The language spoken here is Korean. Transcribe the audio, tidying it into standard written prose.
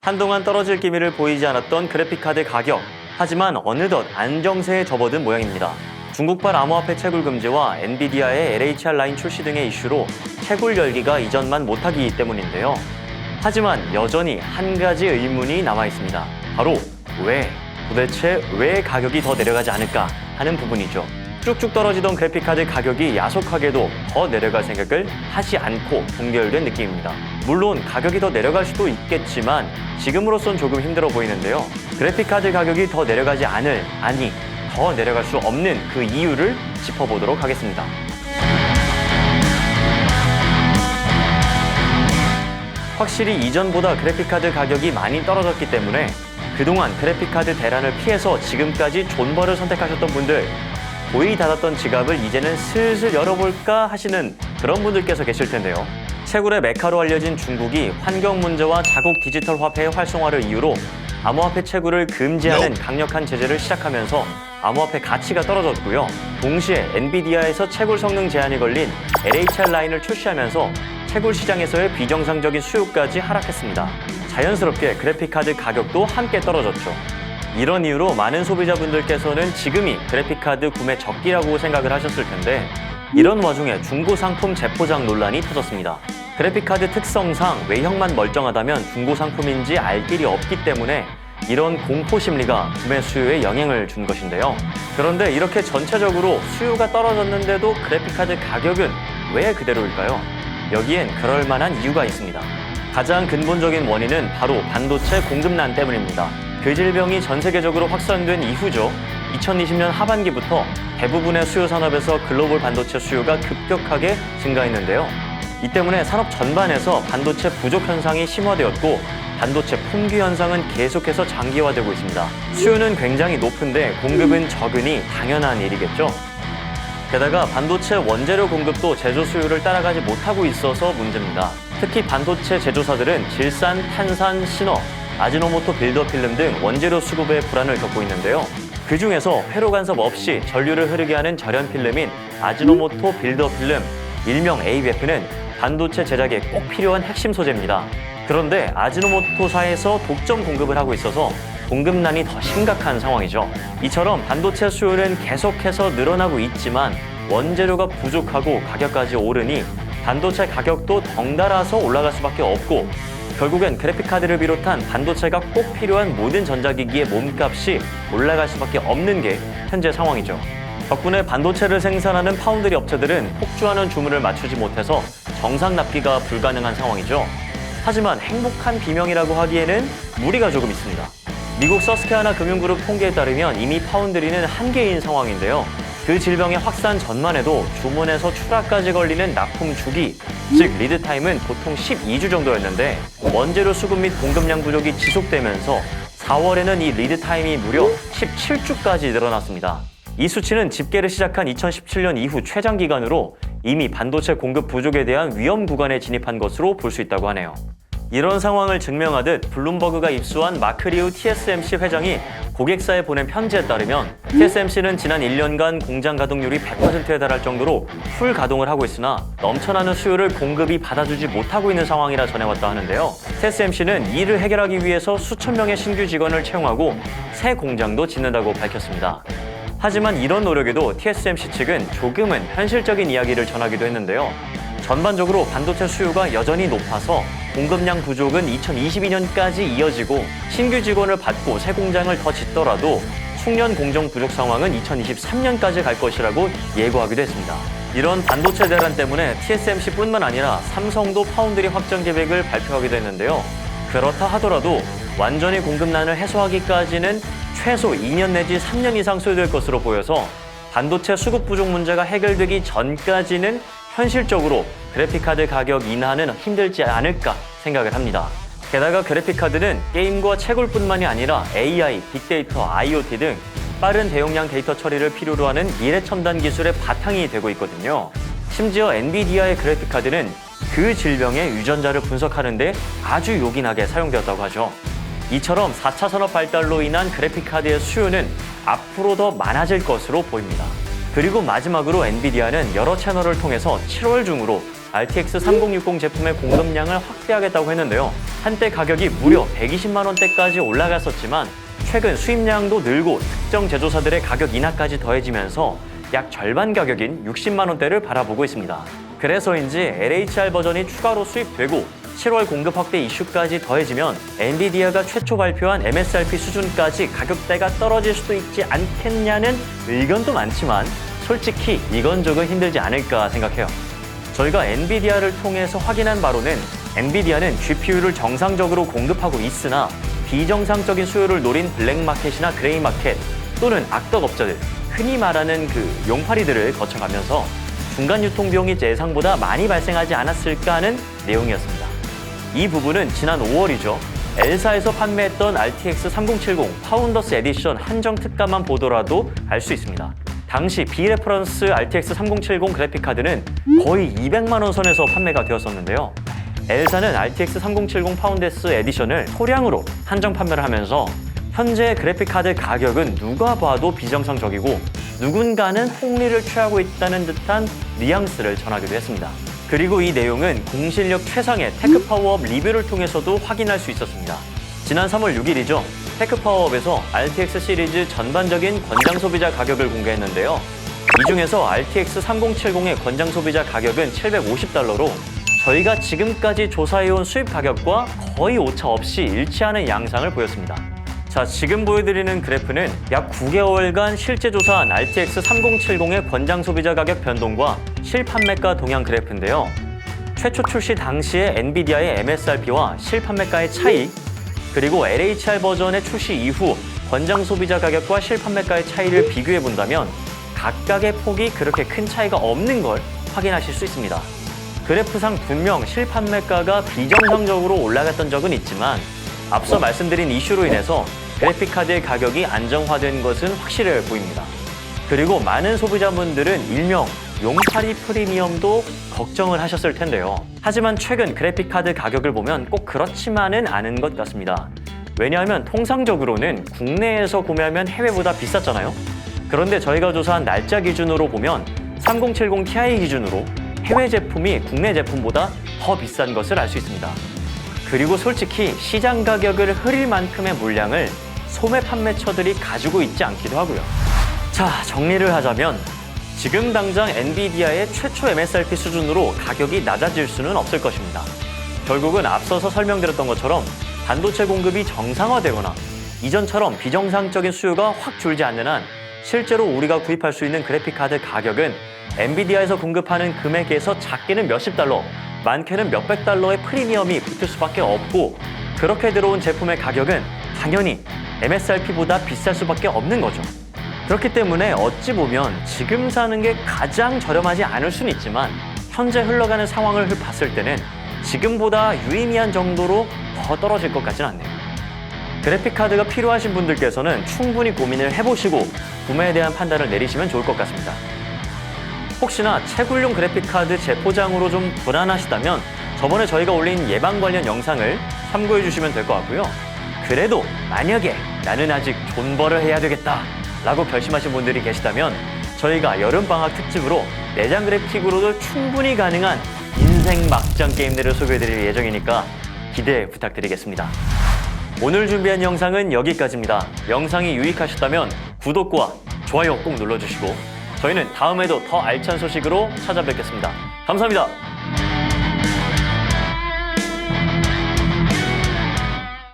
한동안 떨어질 기미를 보이지 않았던 그래픽카드 가격. 하지만 어느덧 안정세에 접어든 모양입니다. 중국발 암호화폐 채굴 금지와 엔비디아의 LHR 라인 출시 등의 이슈로 채굴 열기가 이전만 못하기 때문인데요. 하지만 여전히 한 가지 의문이 남아 있습니다. 바로 도대체 왜 가격이 더 내려가지 않을까 하는 부분이죠. 쭉쭉 떨어지던 그래픽카드 가격이 야속하게도 더 내려갈 생각을 하지 않고 동결된 느낌입니다. 물론 가격이 더 내려갈 수도 있겠지만 지금으로선 조금 힘들어 보이는데요. 그래픽카드 가격이 더 내려가지 않을, 더 내려갈 수 없는 그 이유를 짚어보도록 하겠습니다. 확실히 이전보다 그래픽카드 가격이 많이 떨어졌기 때문에 그동안 그래픽카드 대란을 피해서 지금까지 존버를 선택하셨던 분들, 고이 닫았던 지갑을 이제는 슬슬 열어볼까 하시는 그런 분들께서 계실 텐데요. 채굴의 메카로 알려진 중국이 환경 문제와 자국 디지털 화폐의 활성화를 이유로 암호화폐 채굴을 금지하는 강력한 제재를 시작하면서 암호화폐 가치가 떨어졌고요. 동시에 엔비디아에서 채굴 성능 제한이 걸린 LHR 라인을 출시하면서 채굴 시장에서의 비정상적인 수요까지 하락했습니다. 자연스럽게 그래픽카드 가격도 함께 떨어졌죠. 이런 이유로 많은 소비자분들께서는 지금이 그래픽카드 구매 적기라고 생각을 하셨을 텐데 이런 와중에 중고 상품 재포장 논란이 터졌습니다. 그래픽카드 특성상 외형만 멀쩡하다면 중고 상품인지 알 길이 없기 때문에 이런 공포 심리가 구매 수요에 영향을 준 것인데요. 그런데 이렇게 전체적으로 수요가 떨어졌는데도 그래픽카드 가격은 왜 그대로일까요? 여기엔 그럴 만한 이유가 있습니다. 가장 근본적인 원인은 바로 반도체 공급난 때문입니다. 그 질병이 전 세계적으로 확산된 이후죠. 2020년 하반기부터 대부분의 수요 산업에서 글로벌 반도체 수요가 급격하게 증가했는데요. 이 때문에 산업 전반에서 반도체 부족 현상이 심화되었고 반도체 품귀 현상은 계속해서 장기화되고 있습니다. 수요는 굉장히 높은데 공급은 적으니 당연한 일이겠죠. 게다가 반도체 원재료 공급도 제조 수요를 따라가지 못하고 있어서 문제입니다. 특히 반도체 제조사들은 질산, 탄산, 신어, 아지노모토 빌더 필름 등 원재료 수급에 불안을 겪고 있는데요. 그 중에서 회로 간섭 없이 전류를 흐르게 하는 절연 필름인 아지노모토 빌더 필름, 일명 ABF는 반도체 제작에 꼭 필요한 핵심 소재입니다. 그런데 아지노모토사에서 독점 공급을 하고 있어서 공급난이 더 심각한 상황이죠. 이처럼 반도체 수요는 계속해서 늘어나고 있지만 원재료가 부족하고 가격까지 오르니 반도체 가격도 덩달아서 올라갈 수밖에 없고 결국엔 그래픽카드를 비롯한 반도체가 꼭 필요한 모든 전자기기의 몸값이 올라갈 수밖에 없는 게 현재 상황이죠. 덕분에 반도체를 생산하는 파운드리 업체들은 폭주하는 주문을 맞추지 못해서 정상 납기가 불가능한 상황이죠. 하지만 행복한 비명이라고 하기에는 무리가 조금 있습니다. 미국 서스케하나 금융그룹 통계에 따르면 이미 파운드리는 한계인 상황인데요. 그 질병의 확산 전만 해도 주문에서 출하까지 걸리는 납품 주기, 즉 리드타임은 보통 12주 정도였는데 원재료 수급 및 공급량 부족이 지속되면서 4월에는 이 리드타임이 무려 17주까지 늘어났습니다. 이 수치는 집계를 시작한 2017년 이후 최장 기간으로 이미 반도체 공급 부족에 대한 위험 구간에 진입한 것으로 볼 수 있다고 하네요. 이런 상황을 증명하듯 블룸버그가 입수한 마크리우 TSMC 회장이 고객사에 보낸 편지에 따르면 TSMC는 지난 1년간 공장 가동률이 100%에 달할 정도로 풀 가동을 하고 있으나 넘쳐나는 수요를 공급이 받아주지 못하고 있는 상황이라 전해왔다 하는데요. TSMC는 이를 해결하기 위해서 수천 명의 신규 직원을 채용하고 새 공장도 짓는다고 밝혔습니다. 하지만 이런 노력에도 TSMC 측은 조금은 현실적인 이야기를 전하기도 했는데요. 전반적으로 반도체 수요가 여전히 높아서 공급량 부족은 2022년까지 이어지고 신규 직원을 받고 새 공장을 더 짓더라도 숙련 공정 부족 상황은 2023년까지 갈 것이라고 예고하기도 했습니다. 이런 반도체 대란 때문에 TSMC뿐만 아니라 삼성도 파운드리 확장 계획을 발표하기도 했는데요. 그렇다 하더라도 완전히 공급난을 해소하기까지는 최소 2년 내지 3년 이상 소요될 것으로 보여서 반도체 수급 부족 문제가 해결되기 전까지는 현실적으로 그래픽카드 가격 인하는 힘들지 않을까 생각을 합니다. 게다가 그래픽카드는 게임과 채굴뿐만이 아니라 AI, 빅데이터, IoT 등 빠른 대용량 데이터 처리를 필요로 하는 미래 첨단 기술의 바탕이 되고 있거든요. 심지어 엔비디아의 그래픽카드는 그 질병의 유전자를 분석하는 데 아주 요긴하게 사용되었다고 하죠. 이처럼 4차 산업 발달로 인한 그래픽카드의 수요는 앞으로 더 많아질 것으로 보입니다. 그리고 마지막으로 엔비디아는 여러 채널을 통해서 7월 중으로 RTX 3060 제품의 공급량을 확대하겠다고 했는데요. 한때 가격이 무려 120만 원대까지 올라갔었지만 최근 수입량도 늘고 특정 제조사들의 가격 인하까지 더해지면서 약 절반 가격인 60만 원대를 바라보고 있습니다. 그래서인지 LHR 버전이 추가로 수입되고 7월 공급 확대 이슈까지 더해지면 엔비디아가 최초 발표한 MSRP 수준까지 가격대가 떨어질 수도 있지 않겠냐는 의견도 많지만 솔직히 이건 조금 힘들지 않을까 생각해요. 저희가 엔비디아를 통해서 확인한 바로는 엔비디아는 GPU를 정상적으로 공급하고 있으나 비정상적인 수요를 노린 블랙마켓이나 그레이마켓 또는 악덕업자들, 흔히 말하는 그 용팔이들을 거쳐가면서 중간 유통 비용이 예상보다 많이 발생하지 않았을까 하는 내용이었습니다. 이 부분은 지난 5월이죠. 엘사에서 판매했던 RTX 3070 파운더스 에디션 한정 특가만 보더라도 알 수 있습니다. 당시 비레퍼런스 RTX 3070 그래픽카드는 거의 200만 원 선에서 판매가 되었었는데요. 엘사는 RTX 3070 파운더스 에디션을 소량으로 한정 판매를 하면서 현재 그래픽카드 가격은 누가 봐도 비정상적이고 누군가는 폭리를 취하고 있다는 듯한 뉘앙스를 전하기도 했습니다. 그리고 이 내용은 공실력 최상의 테크파워업 리뷰를 통해서도 확인할 수 있었습니다. 지난 3월 6일이죠. 테크파워업에서 RTX 시리즈 전반적인 권장 소비자 가격을 공개했는데요. 이 중에서 RTX 3070의 권장 소비자 가격은 $750로 저희가 지금까지 조사해온 수입 가격과 거의 오차 없이 일치하는 양상을 보였습니다. 자, 지금 보여드리는 그래프는 약 9개월간 실제 조사한 RTX 3070의 권장 소비자 가격 변동과 실판매가 동향 그래프인데요. 최초 출시 당시의 엔비디아의 MSRP와 실판매가의 차이, 그리고 LHR 버전의 출시 이후 권장 소비자 가격과 실판매가의 차이를 비교해 본다면 각각의 폭이 그렇게 큰 차이가 없는 걸 확인하실 수 있습니다. 그래프상 분명 실판매가가 비정상적으로 올라갔던 적은 있지만 앞서 말씀드린 이슈로 인해서 그래픽카드의 가격이 안정화된 것은 확실해 보입니다. 그리고 많은 소비자분들은 일명 용팔이 프리미엄도 걱정을 하셨을 텐데요. 하지만 최근 그래픽카드 가격을 보면 꼭 그렇지만은 않은 것 같습니다. 왜냐하면 통상적으로는 국내에서 구매하면 해외보다 비쌌잖아요. 그런데 저희가 조사한 날짜 기준으로 보면 3070 Ti 기준으로 해외 제품이 국내 제품보다 더 비싼 것을 알 수 있습니다. 그리고 솔직히 시장 가격을 흐릴 만큼의 물량을 소매 판매처들이 가지고 있지 않기도 하고요. 자, 정리를 하자면 지금 당장 엔비디아의 최초 MSRP 수준으로 가격이 낮아질 수는 없을 것입니다. 결국은 앞서서 설명드렸던 것처럼 반도체 공급이 정상화되거나 이전처럼 비정상적인 수요가 확 줄지 않는 한 실제로 우리가 구입할 수 있는 그래픽카드 가격은 엔비디아에서 공급하는 금액에서 작게는 몇십 달러, 많게는 몇백 달러의 프리미엄이 붙을 수밖에 없고 그렇게 들어온 제품의 가격은 당연히 MSRP보다 비쌀 수밖에 없는 거죠. 그렇기 때문에 어찌 보면 지금 사는 게 가장 저렴하지 않을 수는 있지만 현재 흘러가는 상황을 봤을 때는 지금보다 유의미한 정도로 더 떨어질 것 같지는 않네요. 그래픽카드가 필요하신 분들께서는 충분히 고민을 해보시고 구매에 대한 판단을 내리시면 좋을 것 같습니다. 혹시나 채굴용 그래픽카드 재포장으로 좀 불안하시다면 저번에 저희가 올린 예방 관련 영상을 참고해 주시면 될 것 같고요. 그래도 만약에 나는 아직 존버를 해야 되겠다 라고 결심하신 분들이 계시다면 저희가 여름방학 특집으로 내장 그래픽으로도 충분히 가능한 인생 막장 게임들을 소개해드릴 예정이니까 기대 부탁드리겠습니다. 오늘 준비한 영상은 여기까지입니다. 영상이 유익하셨다면 구독과 좋아요 꼭 눌러주시고 저희는 다음에도 더 알찬 소식으로 찾아뵙겠습니다. 감사합니다.